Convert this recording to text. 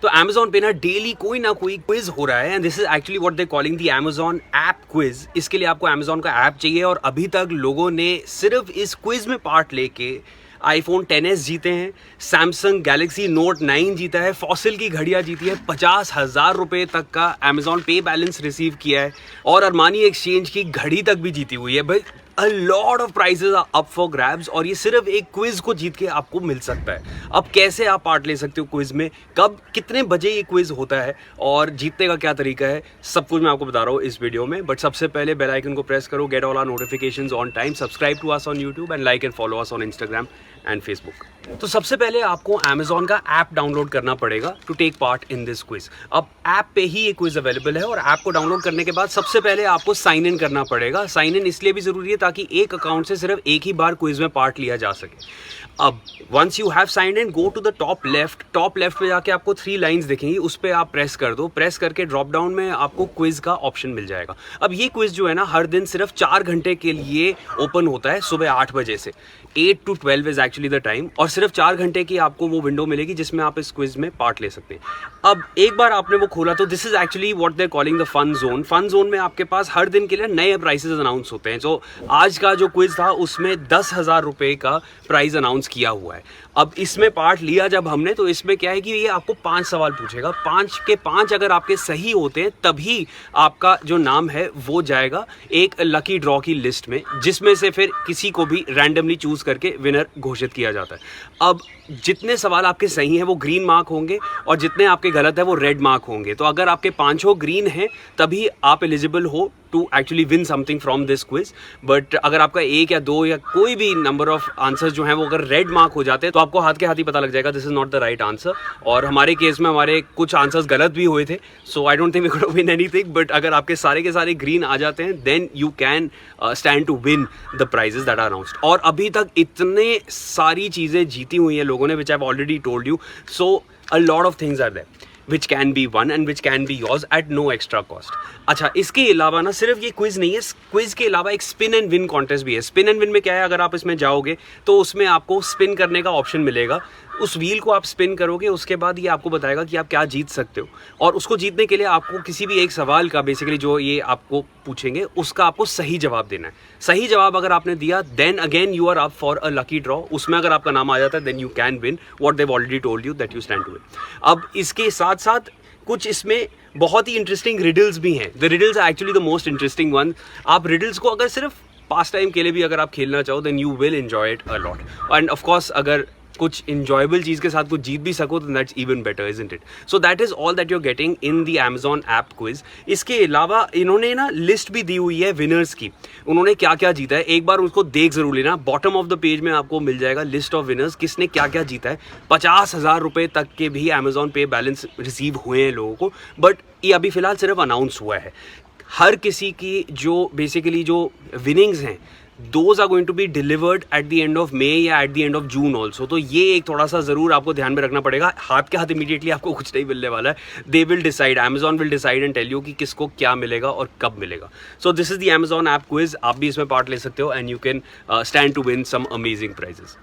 तो Amazon पे ना डेली कोई ना कोई क्विज हो रहा है and this is actually what they calling the Amazon app quiz. इसके लिए आपको Amazon का ऐप चाहिए और अभी तक लोगों ने सिर्फ इस क्विज में पार्ट लेके iPhone XS जीते हैं, Samsung Galaxy Note 9 जीता है, फॉसिल की घड़ियाँ जीती है, 50,000 रुपये तक का Amazon पे बैलेंस रिसीव किया है और अरमानी एक्सचेंज की घड़ी तक भी जीती हुई है। भाई a lot of prizes are up for grabs और ये सिर्फ एक क्विज को जीत के आपको मिल सकता है। अब कैसे आप पार्ट ले सकते हो क्विज में, कब कितने बजे ये क्विज होता है और जीतने का क्या तरीका है, सब कुछ मैं आपको बता रहा हूँ इस वीडियो में। बट सबसे पहले बेल आइकन को प्रेस करो, get all our notifications on time, subscribe to us on YouTube and like and follow us on Instagram and Facebook. तो सबसे पहले आपको Amazon का ऐप डाउनलोड करना पड़ेगा to take part in this quiz. अब ऐप पे ही ये क्विज अवेलेबल है और ऐप को डाउनलोड करने के बाद सबसे पहले आपको साइन इन करना पड़ेगा। साइन इन इसलिए भी जरूरी है ताकि एक अकाउंट से सिर्फ एक ही बार क्विज में पार्ट लिया जा सके। अब once you have signed in, go to the top left पे जाके आपको 3 लाइंस दिखेंगी, उस पर आप प्रेस कर दो। प्रेस करके ड्रॉप डाउन में आपको क्विज का ऑप्शन मिल जाएगा। अब ये क्विज जो है ना हर दिन सिर्फ 4 घंटे के लिए ओपन होता है, सुबह 8 बजे से 8 to 12 is actually the time, और सिर्फ 4 घंटे की आपको वो विंडो मिलेगी जिसमें आप इस क्विज में पार्ट ले सकते हैं। अब एक बार आपने वो खोला तो this is actually what they calling the fun zone. Fun zone में आपके पास हर दिन के लिए नए प्राइसेस अनाउंस होते हैं। जो आज का जो क्विज था उसमें 10,000 रुपये का प्राइज अनाउंस किया हुआ है। अब इसमें पार्ट लिया जब हमने तो इसमें क्या है कि ये आपको 5 सवाल पूछेगा, 5 के 5 अगर आपके सही होते हैं तभी आपका जो नाम है वो जाएगा एक लकी ड्रॉ की लिस्ट में, जिसमें से फिर किसी को भी रैंडमली चूज करके विनर घोषित किया जाता है। अब जितने सवाल आपके सही हैं वो ग्रीन मार्क होंगे और जितने आपके गलत है वो रेड मार्क होंगे। तो अगर आपके 5 ग्रीन हैं तभी आप एलिजिबल हो to actually win something from this quiz. But अगर आपका 1 या 2 या कोई भी नंबर ऑफ आंसर्स जो हैं वो अगर रेड मार्क हो जाते हैं तो आपको हाथ के हाथ ही पता लग जाएगा this is not the right answer. और हमारे केस में हमारे कुछ आंसर्स गलत भी हुए थे, so I don't think we could win anything. But अगर आपके सारे के सारे ग्रीन आ जाते हैं then you can stand to win the prizes that are announced. और अभी तक इतने सारी चीज़ें जीती हुई हैं लोगों ने, which I have already told you. So a lot of things are there which can be won and which can be yours at no extra cost। अच्छा, इसके अलावा ना सिर्फ ये क्विज नहीं है, क्विज के अलावा एक स्पिन एंड विन कॉन्टेस्ट भी है। स्पिन एंड विन में क्या है, अगर आप इसमें जाओगे तो उसमें आपको स्पिन करने का ऑप्शन मिलेगा। उस व्हील को आप स्पिन करोगे, उसके बाद ये आपको बताएगा कि आप क्या जीत सकते हो। और उसको जीतने के लिए आपको किसी भी एक सवाल का बेसिकली जो ये आपको पूछेंगे उसका आपको सही जवाब देना है। सही जवाब अगर आपने दिया then again you are up for a lucky draw. उसमें अगर आपका नाम आ जाता है then you can win what they've already told you that you stand to win. अब इसके साथ साथ कुछ इसमें बहुत ही इंटरेस्टिंग रिडल्स भी हैं। The riddles are actually the most interesting one. आप रिडल्स को अगर सिर्फ पास टाइम के लिए भी अगर आप खेलना चाहो then you will enjoy it a lot. And of course अगर कुछ इंजॉयबल चीज़ के साथ कुछ जीत भी सको तो that's even better, isn't it? So that is all that you are getting in the Amazon app quiz. इसके अलावा इन्होंने ना लिस्ट भी दी हुई है विनर्स की, उन्होंने क्या क्या जीता है। एक बार उसको देख जरूर लेना, बॉटम ऑफ द पेज में आपको मिल जाएगा लिस्ट ऑफ विनर्स, किसने क्या क्या जीता है। 50,000 रुपये तक के भी Amazon पे बैलेंस रिसीव हुए हैं लोगों को, बट ये अभी फिलहाल सिर्फ अनाउंस हुआ है। हर किसी की जो बेसिकली जो विनिंग्स हैं those are going to be delivered at the end of May या at the end of June also। तो ये एक थोड़ा सा ज़रूर आपको ध्यान में रखना पड़ेगा। हाथ के हाथ इमीडिएटली आपको कुछ नहीं मिलने वाला है। They will decide, Amazon will decide and tell you कि किसको क्या मिलेगा और कब मिलेगा। So this is the Amazon app quiz। आप भी इसमें पार्ट ले सकते हो and you can stand to win some amazing prizes।